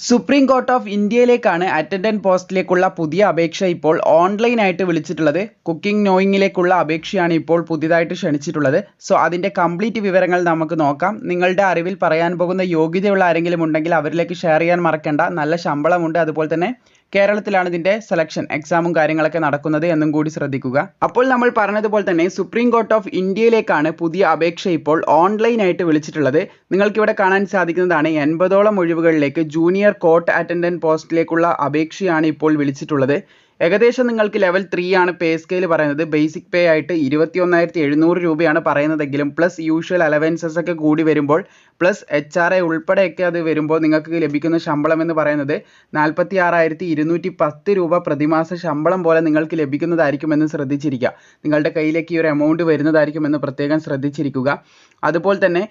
Supreme court of ഇന്ത്യയിലേക്കാണ് attendant പോസ്റ്റിലേക്കുള്ള പുതിയ അപേക്ഷ ഇപ്പോൾ ഓൺലൈനായിട്ട് വിളിച്ചിട്ടുള്ളത്. കുക്കിംഗ് നോയിങ്ങിലേക്കുള്ള അപേക്ഷയാണ് ഇപ്പോൾ പുതിയതായിട്ട് ക്ഷണിച്ചിട്ടുള്ളത്. സോ അതിൻ്റെ കംപ്ലീറ്റ് വിവരങ്ങൾ നമുക്ക് നോക്കാം. നിങ്ങളുടെ അറിവിൽ പറയാൻ പോകുന്ന യോഗ്യതയുള്ള ആരെങ്കിലും ഉണ്ടെങ്കിൽ അവരിലേക്ക് ഷെയർ ചെയ്യാൻ മറക്കണ്ട. നല്ല ശമ്പളമുണ്ട്. അതുപോലെ തന്നെ കേരളത്തിലാണ് ഇതിൻ്റെ സെലക്ഷൻ എക്സാമും കാര്യങ്ങളൊക്കെ നടക്കുന്നത് എന്നും കൂടി ശ്രദ്ധിക്കുക. അപ്പോൾ നമ്മൾ പറഞ്ഞതുപോലെ തന്നെ സുപ്രീം കോർട്ട് ഓഫ് ഇന്ത്യയിലേക്കാണ് പുതിയ അപേക്ഷ ഇപ്പോൾ ഓൺലൈനായിട്ട് വിളിച്ചിട്ടുള്ളത്. നിങ്ങൾക്കിവിടെ കാണാൻ സാധിക്കുന്നതാണ് 80ഓളം ഒഴിവുകളിലേക്ക് ജൂനിയർ കോർട്ട് അറ്റൻഡന്റ് പോസ്റ്റിലേക്കുള്ള അപേക്ഷയാണ് ഇപ്പോൾ വിളിച്ചിട്ടുള്ളത്. ഏകദേശം നിങ്ങൾക്ക് ലെവൽ 3 ആണ് പേ സ്കെയിൽ പറയുന്നത്. ബേസിക് പേ ആയിട്ട് 21,700 രൂപയാണ് പറയുന്നതെങ്കിലും പ്ലസ് യൂഷ്വൽ അലവൻസസ് ഒക്കെ കൂടി വരുമ്പോൾ പ്ലസ് HRA ഉൾപ്പെടെയൊക്കെ അത് വരുമ്പോൾ നിങ്ങൾക്ക് ലഭിക്കുന്ന ശമ്പളം എന്ന് പറയുന്നത് 46,210 രൂപ പ്രതിമാസ ശമ്പളം പോലെ നിങ്ങൾക്ക് ലഭിക്കുന്നതായിരിക്കുമെന്ന് ശ്രദ്ധിച്ചിരിക്കുക. നിങ്ങളുടെ കയ്യിലേക്ക് ഈ ഒരു എമൗണ്ട് വരുന്നതായിരിക്കുമെന്ന് പ്രത്യേകം ശ്രദ്ധിച്ചിരിക്കുക. അതുപോലെ തന്നെ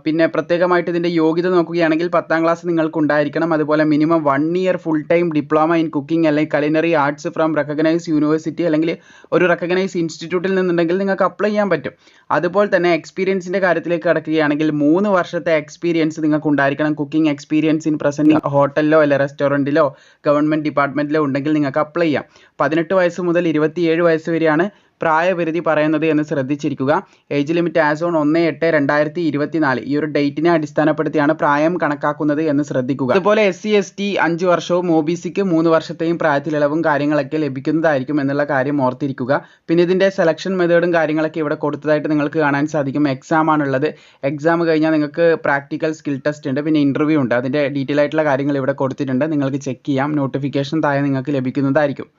പിന്നെ പ്രത്യേകമായിട്ട് ഇതിൻ്റെ യോഗ്യത നോക്കുകയാണെങ്കിൽ 10ാം ക്ലാസ് നിങ്ങൾക്ക് ഉണ്ടായിരിക്കണം. അതുപോലെ minimum 1 year full time diploma in cooking അല്ലെങ്കിൽ culinary arts from recognise university അല്ലെങ്കിൽ ഒരു റെക്കഗ്നൈസ് ഇൻസ്റ്റിറ്റ്യൂട്ടിൽ നിന്നുണ്ടെങ്കിൽ നിങ്ങൾക്ക് അപ്ലൈ ചെയ്യാൻ പറ്റും. അതുപോലെ തന്നെ എക്സ്പീരിയൻസിൻ്റെ കാര്യത്തിലേക്ക് കടക്കുകയാണെങ്കിൽ 3 വർഷത്തെ എക്സ്പീരിയൻസ് നിങ്ങൾക്ക് ഉണ്ടായിരിക്കണം. കുക്കിംഗ് എക്സ്പീരിയൻസ് ഇൻ പ്രസൻറ്റ് ഹോട്ടലിലോ അല്ലെങ്കിൽ റെസ്റ്റോറൻറ്റിലോ ഗവൺമെൻറ് ഡിപ്പാർട്ട്മെൻറ്റിലോ ഉണ്ടെങ്കിൽ നിങ്ങൾക്ക് അപ്ലൈ ചെയ്യാം. 18 വയസ്സ് മുതൽ 27 വയസ്സ് വരെയാണ് പ്രായപരിധി പറയുന്നത് എന്ന് ശ്രദ്ധിച്ചിരിക്കുക. ഏജ് ലിമിറ്റ് ആസ് ഓൺ 1/8/2024 ഈ ഒരു ഡേറ്റിനെ അടിസ്ഥാനപ്പെടുത്തിയാണ് പ്രായം കണക്കാക്കുന്നത് എന്ന് ശ്രദ്ധിക്കുക. അതുപോലെ SC ST 5 വർഷവും OBCക്ക് 3 വർഷത്തെയും പ്രായത്തിലിളവും കാര്യങ്ങളൊക്കെ ലഭിക്കുന്നതായിരിക്കും എന്നുള്ള കാര്യം ഓർത്തിരിക്കുക. പിന്നെ ഇതിൻ്റെ സെലക്ഷൻ മെത്തേഡും കാര്യങ്ങളൊക്കെ ഇവിടെ കൊടുത്തതായിട്ട് നിങ്ങൾക്ക് കാണാൻ സാധിക്കും. എക്സാം ആണുള്ളത്. എക്സാം കഴിഞ്ഞാൽ നിങ്ങൾക്ക് പ്രാക്ടിക്കൽ സ്കിൽ ടെസ്റ്റ് ഉണ്ട്, പിന്നെ ഇൻ്റർവ്യൂ ഉണ്ട്. അതിൻ്റെ ഡീറ്റെയിൽ ആയിട്ടുള്ള കാര്യങ്ങൾ ഇവിടെ കൊടുത്തിട്ടുണ്ട്. നിങ്ങൾക്ക് ചെക്ക് ചെയ്യാം. നോട്ടിഫിക്കേഷൻ താഴെ നിങ്ങൾക്ക് ലഭിക്കുന്നതായിരിക്കും.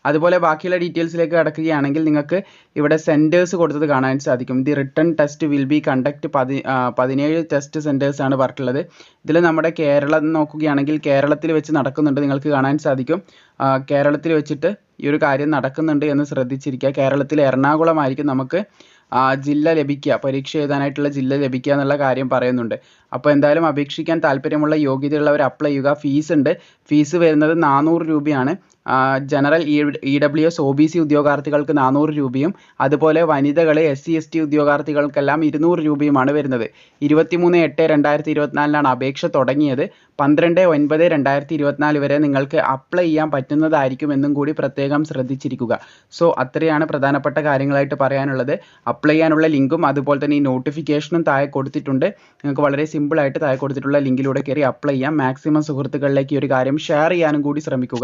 അതുപോലെ ബാക്കിയുള്ള ഡീറ്റെയിൽസിലേക്ക് കടക്കുകയാണെങ്കിൽ നിങ്ങൾക്ക് ഇവിടെ സെൻറ്റേഴ്സ് കൊടുത്തത് കാണാൻ സാധിക്കും. The written test will be conduct 17 test സെൻറ്റേഴ്സാണ് പറഞ്ഞിട്ടുള്ളത്. ഇതിൽ നമ്മുടെ കേരളം നോക്കുകയാണെങ്കിൽ കേരളത്തിൽ വെച്ച് നടക്കുന്നുണ്ട്. നിങ്ങൾക്ക് കാണാൻ സാധിക്കും കേരളത്തിൽ വെച്ചിട്ട് ഈ ഒരു കാര്യം നടക്കുന്നുണ്ട് എന്ന് ശ്രദ്ധിച്ചിരിക്കുക. കേരളത്തിൽ എറണാകുളമായിരിക്കും നമുക്ക് ജില്ല ലഭിക്കുക, പരീക്ഷ എഴുതാനായിട്ടുള്ള ജില്ല ലഭിക്കുക എന്നുള്ള കാര്യം പറയുന്നുണ്ട്. അപ്പോൾ എന്തായാലും അപേക്ഷിക്കാൻ താല്പര്യമുള്ള യോഗ്യതയുള്ളവർ അപ്ലൈ ചെയ്യുക. ഫീസ് ഉണ്ട്. ഫീസ് വരുന്നത് 400 രൂപയാണ്. ജനറൽ EWS OBC ഉദ്യോഗാർത്ഥികൾക്ക് 400 രൂപയും അതുപോലെ വനിതകൾ SC ST ഉദ്യോഗാർത്ഥികൾക്കെല്ലാം 200 രൂപയുമാണ് വരുന്നത്. 23/8/2024 അപേക്ഷ തുടങ്ങിയത്. 12/9/2024 വരെ നിങ്ങൾക്ക് അപ്ലൈ ചെയ്യാൻ പറ്റുന്നതായിരിക്കും എന്നും കൂടി പ്രത്യേകം ശ്രദ്ധിച്ചിരിക്കുക. സോ അത്രയാണ് പ്രധാനപ്പെട്ട കാര്യങ്ങളായിട്ട് പറയാനുള്ളത്. അപ്ലൈ ചെയ്യാനുള്ള ലിങ്കും അതുപോലെ തന്നെ ഈ നോട്ടിഫിക്കേഷനും താഴെ കൊടുത്തിട്ടുണ്ട്. നിങ്ങൾക്ക് വളരെ സിമ്പിളായിട്ട് താഴെ കൊടുത്തിട്ടുള്ള ലിങ്കിലൂടെ കയറി അപ്ലൈ ചെയ്യാം. മാക്സിമം സുഹൃത്തുക്കളിലേക്ക് ഈ ഒരു കാര്യം ഷെയർ ചെയ്യാനും കൂടി ശ്രമിക്കുക.